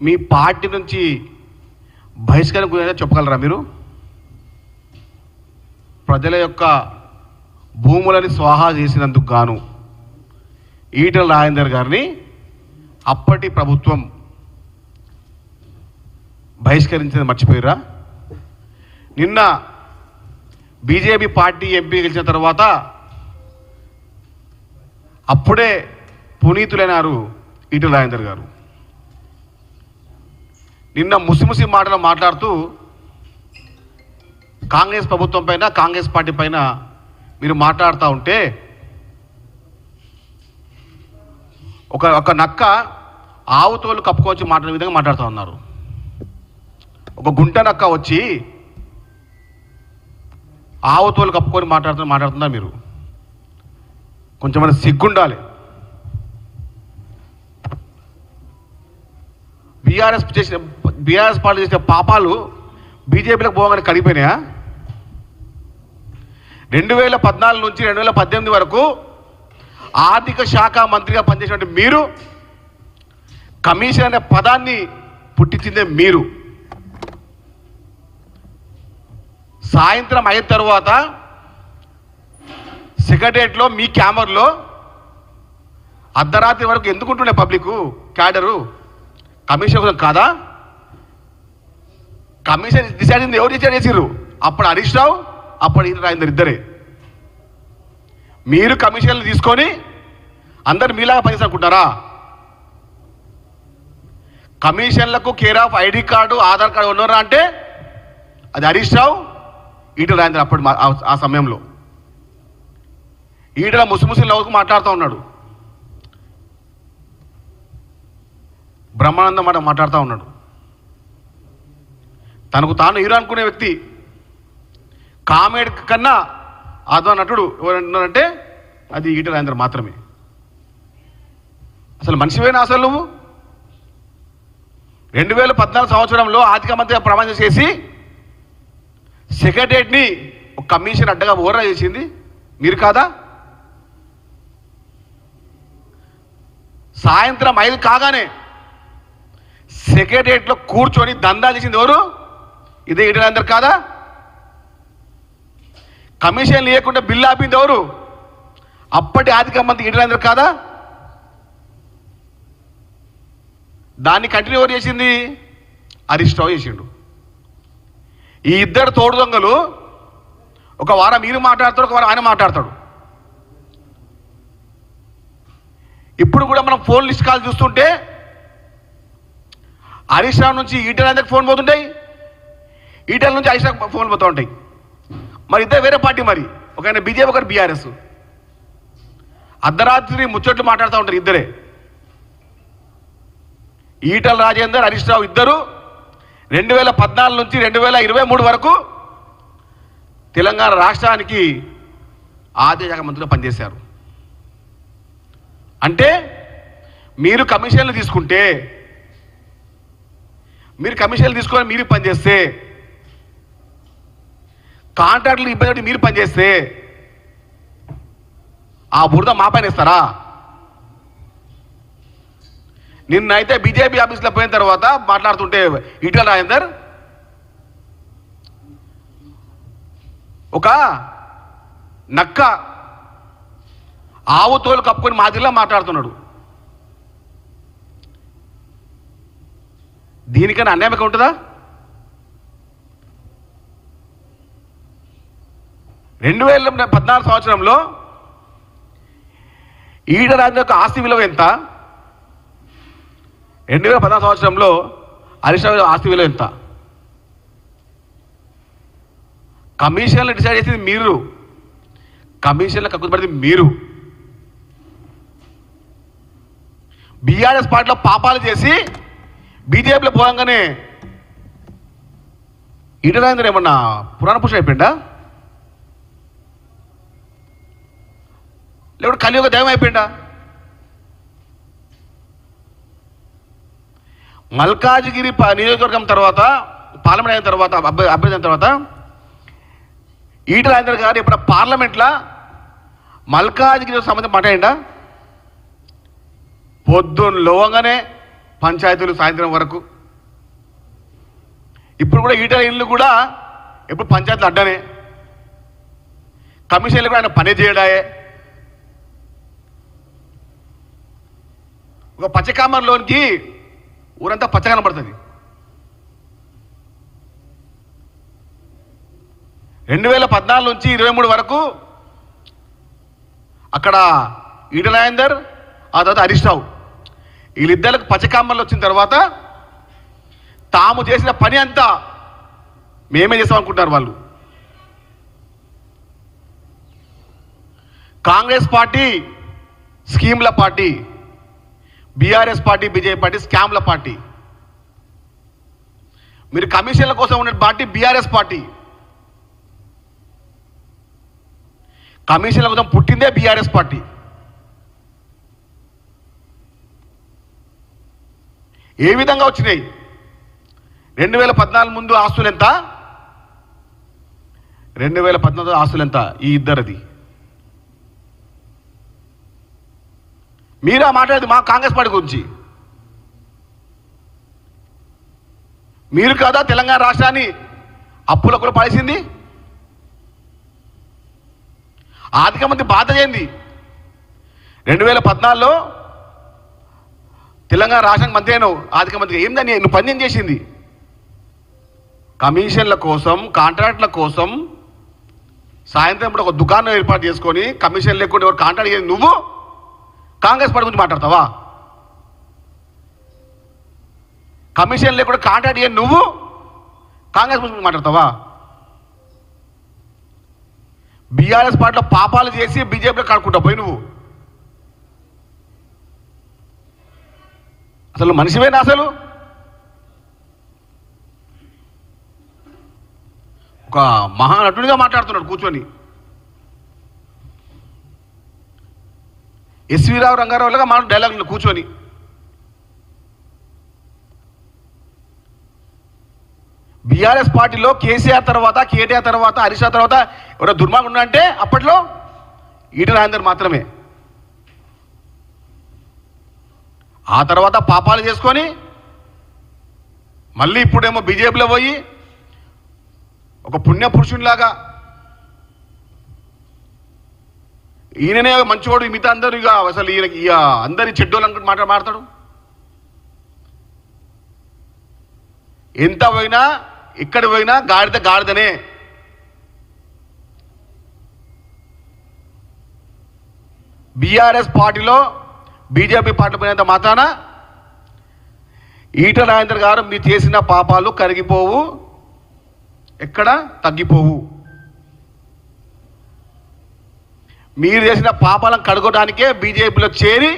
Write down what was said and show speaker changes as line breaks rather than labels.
మీ party నుంచి బహిష్కరణ గురించి చెప్పగలరా మీరు? ప్రజల యొక్క భూములని స్వాహా చేసినందుకు గాను ఈటెల రాజేందర్ గారిని అప్పటి ప్రభుత్వం బహిష్కరించేది మర్చిపోయారా? నిన్న బీజేపీ పార్టీ ఎంపీ గెలిచిన తర్వాత అప్పుడే పునీతులైనారు ఈటెల రాజేందర్ గారు. నిన్న ముసిముసి మాటలు మాట్లాడుతూ కాంగ్రెస్ ప్రభుత్వం పైన, కాంగ్రెస్ పార్టీ పైన మీరు మాట్లాడుతూ ఉంటే ఒక నక్క ఆవుతోలు కప్పుకోవచ్చి మాట్లాడే విధంగా మాట్లాడుతూ ఉన్నారు. ఒక గుంట నక్క వచ్చి ఆవుతోలు కప్పుకొని మాట్లాడుతున్నారు మీరు. కొంచెం మన సిగ్గుండాలి. బీఆర్ఎస్ పార్టీ చేసిన పాపాలు బీజేపీలకు పోగానే కడిగిపోయినాయా? 2014 నుంచి 2018 వరకు ఆర్థిక శాఖ మంత్రిగా పనిచేసినటువంటి మీరు, కమిషన్ అనే పదాన్ని పుట్టించిందే మీరు. సాయంత్రం అయిన తర్వాత సెక్రటరియట్లో మీ క్యామర్లో అర్ధరాత్రి వరకు ఎందుకుంటుండే పబ్లిక్ క్యాడరు? కమిషన్ కోసం కాదా? కమిషన్ డిసైడ్ ఎవరు డిసైడ్ చేసిర్రు? అప్పుడు హరీష్ రావు, అప్పుడు ఈటెల రాజేందర్ ఇద్దరే. మీరు కమిషన్లు తీసుకొని అందరు మీలాగా పనిచేసుకుంటారా? కమిషన్లకు care of ID card, Aadhaar card ఉన్నారా అంటే అది హరీష్ రావు, ఈటెల రాజేందర్. అప్పుడు ఆ సమయంలో ఈటెల ముసిముసి లవ్కు మాట్లాడుతూ ఉన్నాడు, బ్రహ్మానందం మాట మాట్లాడుతూ ఉన్నాడు. తనకు తాను హీరో అనుకునే వ్యక్తి, కామెడీ కన్నా అదో నటుడు ఎవరంటే అది ఈటెల రాజేందర్ మాత్రమే. అసలు మనిషివేనా అసలు నువ్వు? 2014 సంవత్సరంలో ఆర్థిక మంత్రిగా ప్రమాణం చేసి సెక్రటరియట్ని ఒక కమిషన్ అడ్డగా ఓవరా చేసింది మీరు కాదా? సాయంత్రం 5 కాగానే సెక్రటరియట్లో కూర్చొని దందా చేసింది ఎవరు? ఇదే ఈటెల రాజేందర్ కాదా? కమిషన్ లేకుండా బిల్లు ఆపింది ఎవరు? అప్పటి ఆర్థిక మంత్రి ఈటెల రాజేందర్ కాదా? దాన్ని కంటిన్యూ ఎవరు చేసింది? హరీష్ రావు చేసిండు. ఈ ఇద్దరు తోడు దొంగలు ఒక వారం మీరు మాట్లాడతారు, ఒక వారం ఆయన మాట్లాడతాడు. ఇప్పుడు కూడా మనం ఫోన్ లిస్ట్ కాల్ చూస్తుంటే హరీష్ రావు నుంచి ఈటెల రాజేందర్కి ఫోన్ పోతుంటాయి, ఈటెల నుంచి హరీష్ రావు ఫోన్ పోతూ ఉంటాయి. మరి ఇద్దరు వేరే పార్టీ, మరి ఒక ఆయన బీజేపీ, ఒకరు బీఆర్ఎస్. అర్ధరాత్రి ముచ్చట్లు మాట్లాడుతూ ఉంటారు ఇద్దరే. ఈటెల రాజేందర్, హరీష్ రావు ఇద్దరు 2014 నుంచి 2023 వరకు తెలంగాణ రాష్ట్రానికి ఆర్థిక శాఖ మంత్రిగా పనిచేశారు. అంటే మీరు కమిషన్లు తీసుకుంటే, మీరు కమిషన్లు తీసుకొని మీరు పనిచేస్తే, కాంట్రాక్టులు ఇబ్బంది మీరు పనిచేస్తే ఆ బురద మా పైన ఇస్తారా? నిన్నైతే బీజేపీ ఆఫీస్లో పోయిన తర్వాత మాట్లాడుతుంటే ఈటెల రాజేందర్ ఒక నక్క ఆవు తోలు కప్పుకొని మాదిరిలా మాట్లాడుతున్నాడు. దీనికన్నా అన్యాయం ఉంటుందా? 2014 సంవత్సరంలో ఈటెల రాజేందర్ యొక్క ఆస్తి విలువ ఎంత? 2014 సంవత్సరంలో హరీష్ రావు ఆస్తి విలువ ఎంత? కమిషన్లు డిసైడ్ చేసేది మీరు, కమిషన్లకు కక్కుతు పడింది మీరు. బీఆర్ఎస్ పార్టీలో పాపాలు చేసి బీజేపీలో పోగానే ఈటెల రాజేందర్ ఏమన్నా పురాణ పురుషుడు అయిపోయిందా? లేకపోతే కలియుగ దైవం అయిపోయిందా? మల్కాజిగిరి నియోజకవర్గం తర్వాత, పార్లమెంట్ అయిన తర్వాత, అభ్యర్థి అయిన తర్వాత ఈటెల రాజేందర్ గారు ఇప్పుడు పార్లమెంట్లో మల్కాజిగిరి సంబంధించి మాట్లాడిండా? పొద్దున్న లోవంగానే పంచాయతీలు సాయంత్రం వరకు. ఇప్పుడు కూడా ఈటల ఇళ్ళు కూడా ఎప్పుడు పంచాయతీలు అడ్డనే, కమిషన్లు కూడా ఆయన పని చేయడాయే. ఒక పచ్చకామర్లోనికి ఊరంతా పచ్చ కనబడుతుంది. 2014 నుంచి 23 వరకు అక్కడ ఈటల రాజేందర్, ఆ తర్వాత హరీష్ రావు, వీళ్ళిద్దరికి పచ్చకామర్లు వచ్చిన తర్వాత తాము చేసిన పని అంతా మేమే చేస్తాం అనుకుంటున్నారు వాళ్ళు. కాంగ్రెస్ పార్టీ స్కీమ్ల party, BRS party BJP party స్కామ్ల పార్టీ. మీరు కమిషన్ల కోసం ఉన్న పార్టీ బీఆర్ఎస్ పార్టీ. కమిషన్ల కోసం పుట్టిందే బీఆర్ఎస్ పార్టీ. ఏ విధంగా వచ్చినాయి? 2014 ముందు ఆస్తులు ఎంత, 2014 ఆస్తులు ఎంత? ఈ ఇద్దరిది. మీరా మాట్లాడేది మా కాంగ్రెస్ పార్టీ గురించి. మీరు కదా తెలంగాణ రాష్ట్రాన్ని అప్పులకు కూడా పడేసింది. ఆర్థిక మంత్రి బాధ్యత ఏంది? 2014లో తెలంగాణ రాష్ట్రానికి మంత్రి అయినావు, ఆర్థిక మంత్రి. ఏందని నువ్వు పని ఏం చేసింది? కమిషన్ల కోసం, కాంట్రాక్ట్ల కోసం సాయంత్రం ఇప్పుడు ఒక దుకాణం ఏర్పాటు చేసుకొని కమిషన్ లేకుండా ఎవరు కాంట్రాక్ట్ చేసి నువ్వు కాంగ్రెస్ పార్టీ గురించి మాట్లాడతావా? కమిషన్ లేకుండా కాంట్రాక్ట్ చేసి నువ్వు కాంగ్రెస్ గురించి మాట్లాడతావా? బీఆర్ఎస్ పార్టీలో పాపాలు చేసి బీజేపీలో కడుక్కుంటావు పోయి నువ్వు. అసలు మనిషివేనా? అసలు ఒక మహానటుడిగా మాట్లాడుతున్నాడు కూర్చొని. ఎస్వి రావు రంగారావులుగా మన డైలాగ్ కూర్చొని. బీఆర్ఎస్ పార్టీలో కేసీఆర్ తర్వాత, కేటీఆర్ తర్వాత, హరీష్ రావు తర్వాత ఎవరో దుర్మార్గం ఉన్నారంటే అప్పట్లో ఈటల రాజేందర్ మాత్రమే. ఆ తర్వాత పాపాలు చేసుకొని మళ్ళీ ఇప్పుడేమో బీజేపీలో పోయి ఒక పుణ్యపురుషునిలాగా ఈయననే మంచివాడు, మిగతా అందరూ ఇక అసలు ఈయన అందరి చెడ్డోళ్ళు అనుకుంటూ మాట్లాడతాడు. ఎంత పోయినా ఎక్కడ పోయినా గాడిద గాడిదనే. బీఆర్ఎస్ పార్టీలో బీజేపీ పార్టీ పోయినంత మాత్రాన ఈటల రాజేందర్ గారు మీరు చేసిన పాపాలు కరిగిపోవు, ఎక్కడ తగ్గిపోవు. మీరు చేసిన పాపాలను కడుగొనడానికే బీజేపీలో చేరి